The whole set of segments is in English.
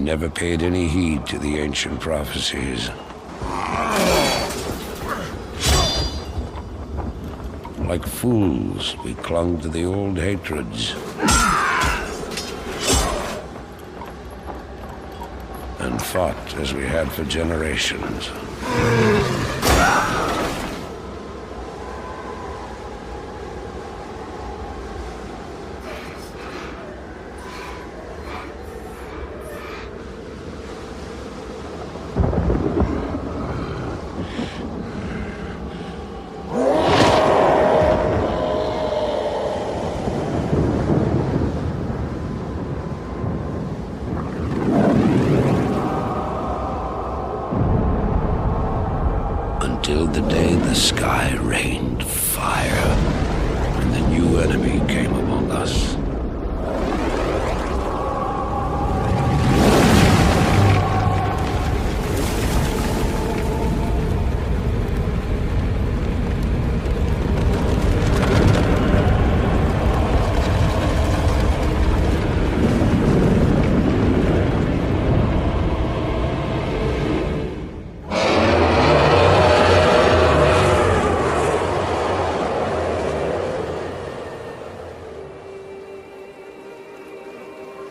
never paid any heed to the ancient prophecies. Like fools, we clung to the old hatreds. And fought as we had for generations. Until the day the sky rained fire, and the new enemy came among us.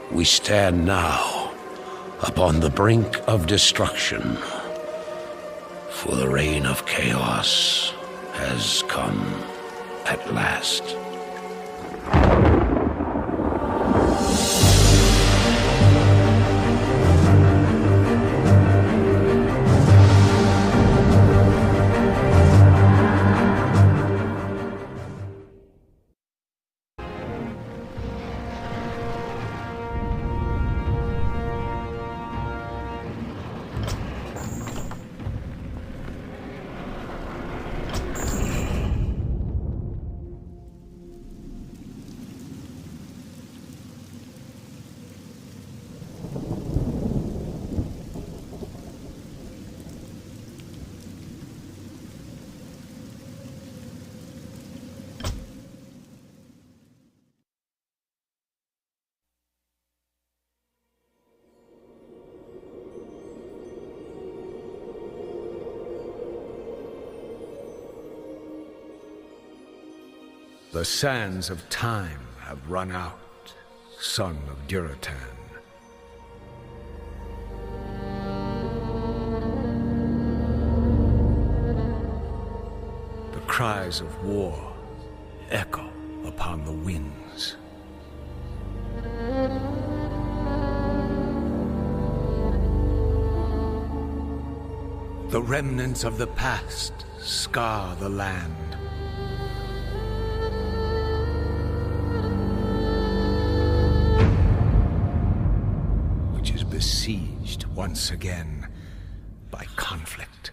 We stand now upon the brink of destruction, for the reign of chaos has come at last. The sands of time have run out, son of Duratan. The cries of war echo upon the winds. The remnants of the past scar the land. Besieged once again by conflict.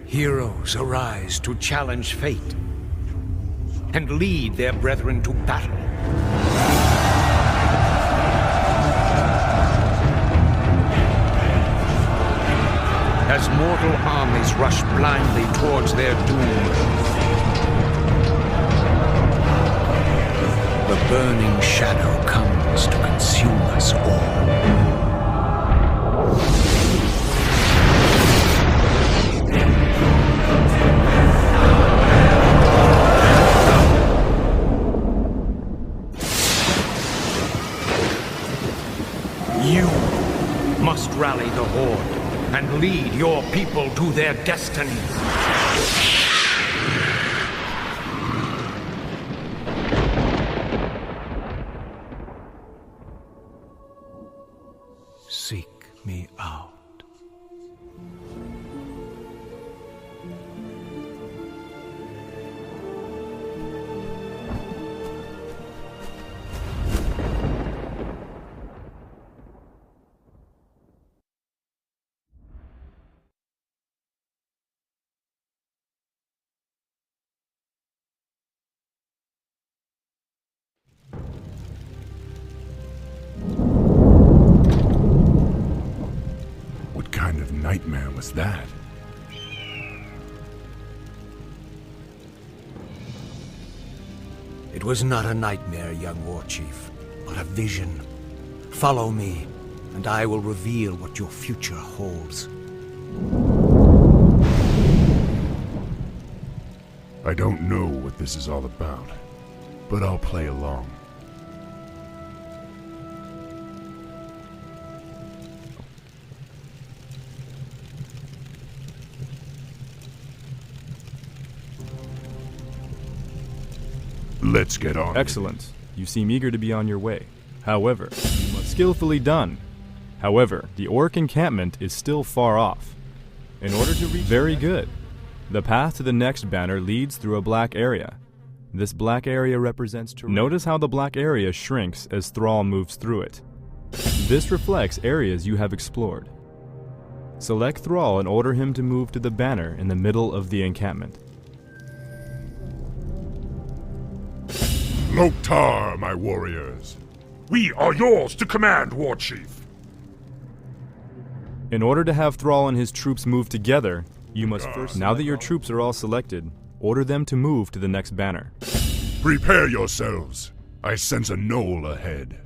Heroes arise to challenge fate and lead their brethren to battle. As mortal armies rush blindly towards their doom, the burning shadow comes to consume us all. You must rally the Horde and lead your people to their destinies. me out. What kind of nightmare was that? It was not a nightmare, young war chief, but a vision. Follow me, and I will reveal what your future holds. I don't know what this is all about, but I'll play along. Let's get on. Excellent. You seem eager to be on your way. However, skillfully done. However, the orc encampment is still far off. In order to reach... Very good. The path to the next banner leads through a black area. This black area represents terrain. Notice how the black area shrinks as Thrall moves through it. This reflects areas you have explored. Select Thrall and order him to move to the banner in the middle of the encampment. Loktar, my warriors. We are yours to command, War Chief. In order to have Thrall and his troops move together, you must first... Now that your troops are all selected, order them to move to the next banner. Prepare yourselves. I sense a knoll ahead.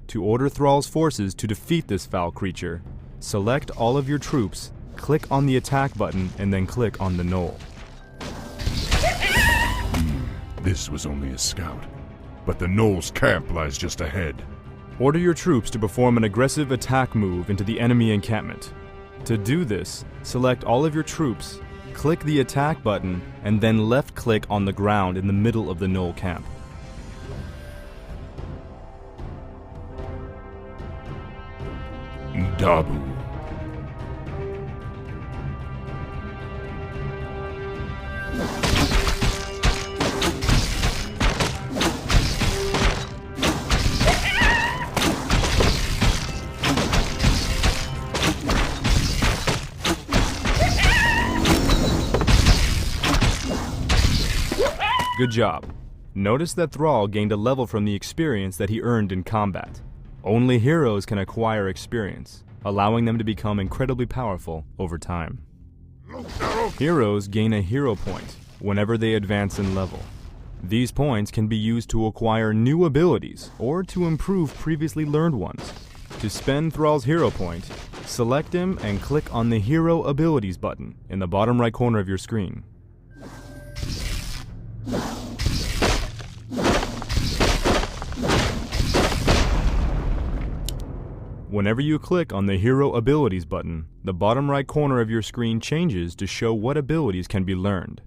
To order Thrall's forces to defeat this foul creature, select all of your troops, click on the attack button, and then click on the knoll. This was only a scout, but the knoll's camp lies just ahead. Order your troops to perform an aggressive attack move into the enemy encampment. To do this, select all of your troops, click the attack button, and then left-click on the ground in the middle of the knoll camp. Dabu. Good job. Notice that Thrall gained a level from the experience that he earned in combat. Only heroes can acquire experience, allowing them to become incredibly powerful over time. Heroes gain a hero point whenever they advance in level. These points can be used to acquire new abilities or to improve previously learned ones. To spend Thrall's hero point, select him and click on the Hero Abilities button in the bottom right corner of your screen. Whenever you click on the Hero Abilities button, the bottom right corner of your screen changes to show what abilities can be learned.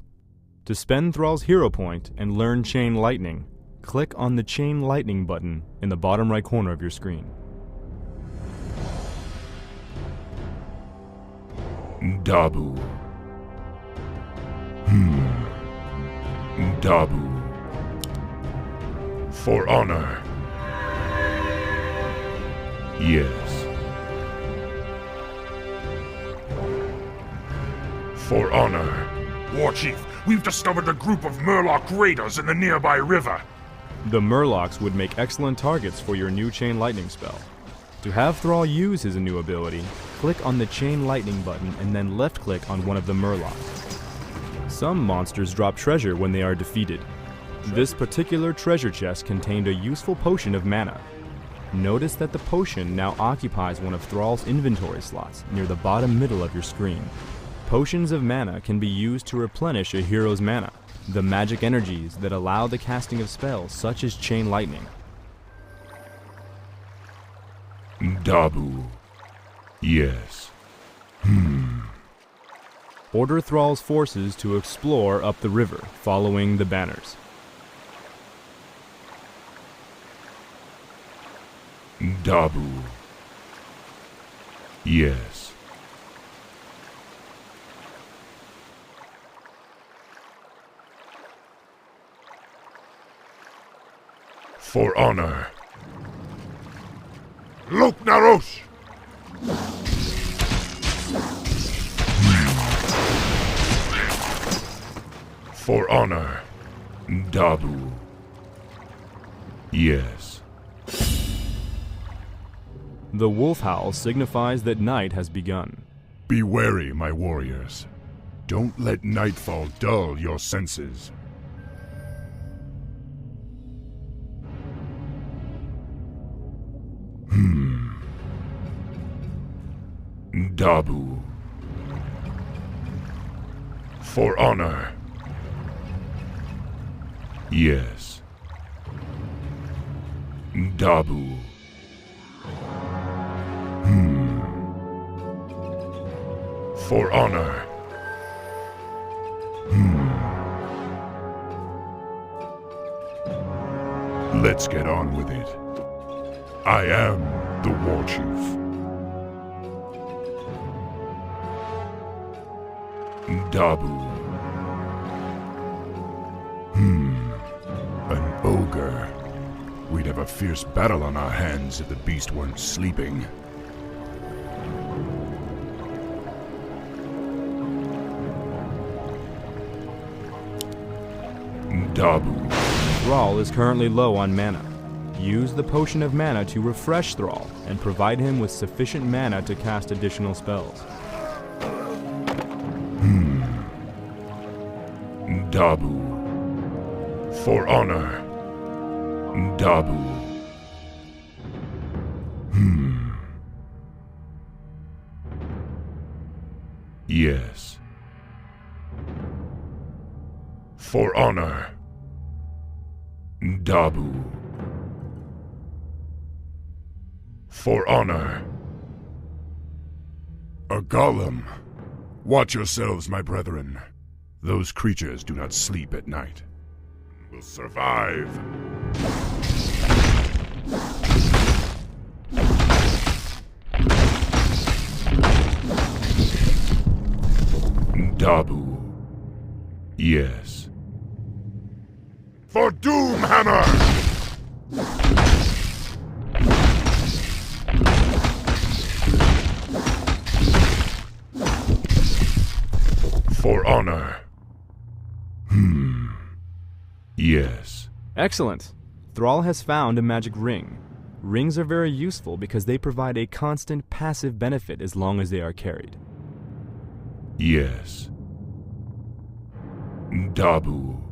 To spend Thrall's hero point and learn Chain Lightning, click on the Chain Lightning button in the bottom right corner of your screen. Dabu. Dabu. For honor. Yes. For honor. War Chief, we've discovered a group of Murloc raiders in the nearby river. The Murlocs would make excellent targets for your new Chain Lightning spell. To have Thrall use his new ability, click on the Chain Lightning button and then left-click on one of the Murlocs. Some monsters drop treasure when they are defeated. This particular treasure chest contained a useful potion of mana. Notice that the potion now occupies one of Thrall's inventory slots near the bottom middle of your screen. Potions of mana can be used to replenish a hero's mana, the magic energies that allow the casting of spells such as Chain Lightning. Dabu. Yes. Order Thrall's forces to explore up the river, following the banners. Dabu. Yes. For honor. Lok Narosh! For honor. Dabu. Yes. The wolf howl signifies that night has begun. Be wary, my warriors. Don't let nightfall dull your senses. Dabu. For honor. Yes. Dabu. For honor. Let's get on with it. I am the war chief. Dabu. An ogre. We'd have a fierce battle on our hands if the beast weren't sleeping. Dabu. Thrall is currently low on mana. Use the potion of mana to refresh Thrall and provide him with sufficient mana to cast additional spells. Dabu. For honor. Dabu. Yes. For honor. Dabu. For honor. A golem. Watch yourselves, my brethren. Those creatures do not sleep at night. Will survive. Dabu. Yes. For Doomhammer! For honor. Yes. Excellent! Thrall has found a magic ring. Rings are very useful because they provide a constant passive benefit as long as they are carried. Yes. Dabu.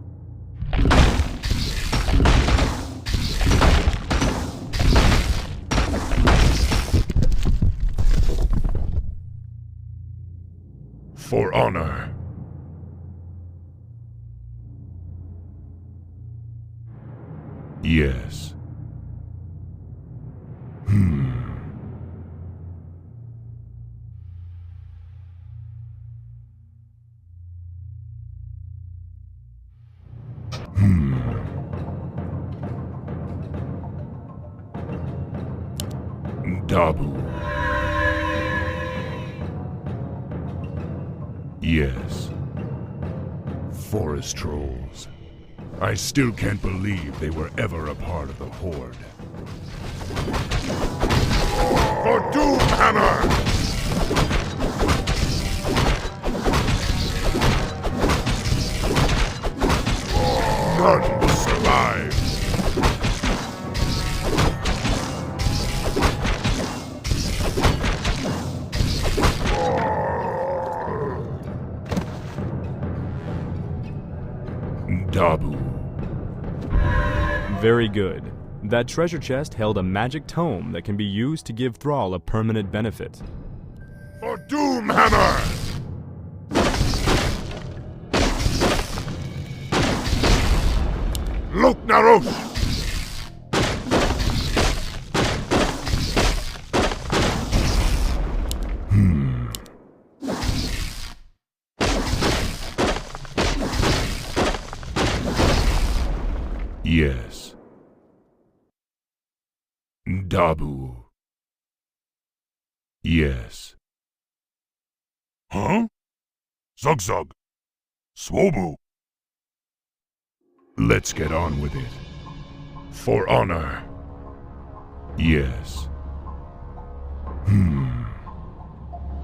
For honor. Yes. Dabu. Yes. Forest trolls. I still can't believe they were ever a part of the Horde. For Doomhammer! None will survive. Dabu. Very good. That treasure chest held a magic tome that can be used to give Thrall a permanent benefit. For Doomhammer! Lok Narosh! Yes. Dabu. Yes. Huh? Zug. Swobu. Let's get on with it. For honor. Yes.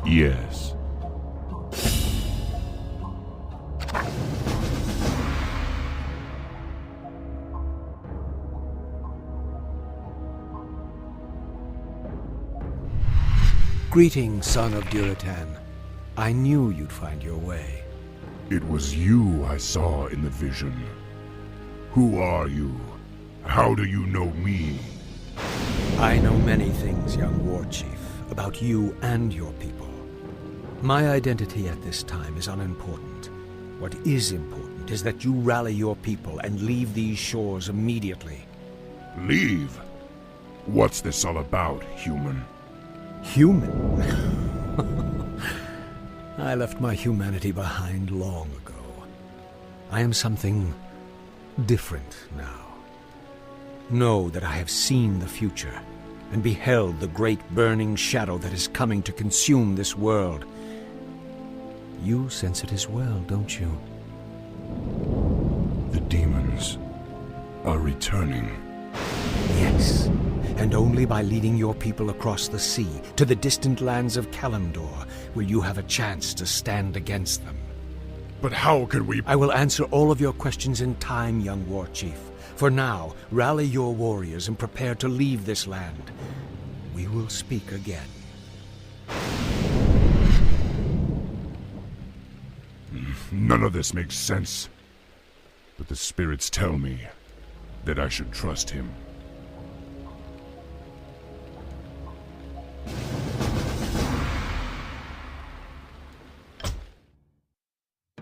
Yes. Greetings, son of Duratan. I knew you'd find your way. It was you I saw in the vision. Who are you? How do you know me? I know many things, young war chief, about you and your people. My identity at this time is unimportant. What is important is that you rally your people and leave these shores immediately. Leave? What's this all about, human? Human? I left my humanity behind long ago. I am something different now. Know that I have seen the future and beheld the great burning shadow that is coming to consume this world. You sense it as well, don't you? The demons are returning. Yes, and only by leading your people across the sea to the distant lands of Kalimdor will you have a chance to stand against them. But how can we... I will answer all of your questions in time, young war chief. For now, rally your warriors and prepare to leave this land. We will speak again. None of this makes sense. But the spirits tell me that I should trust him.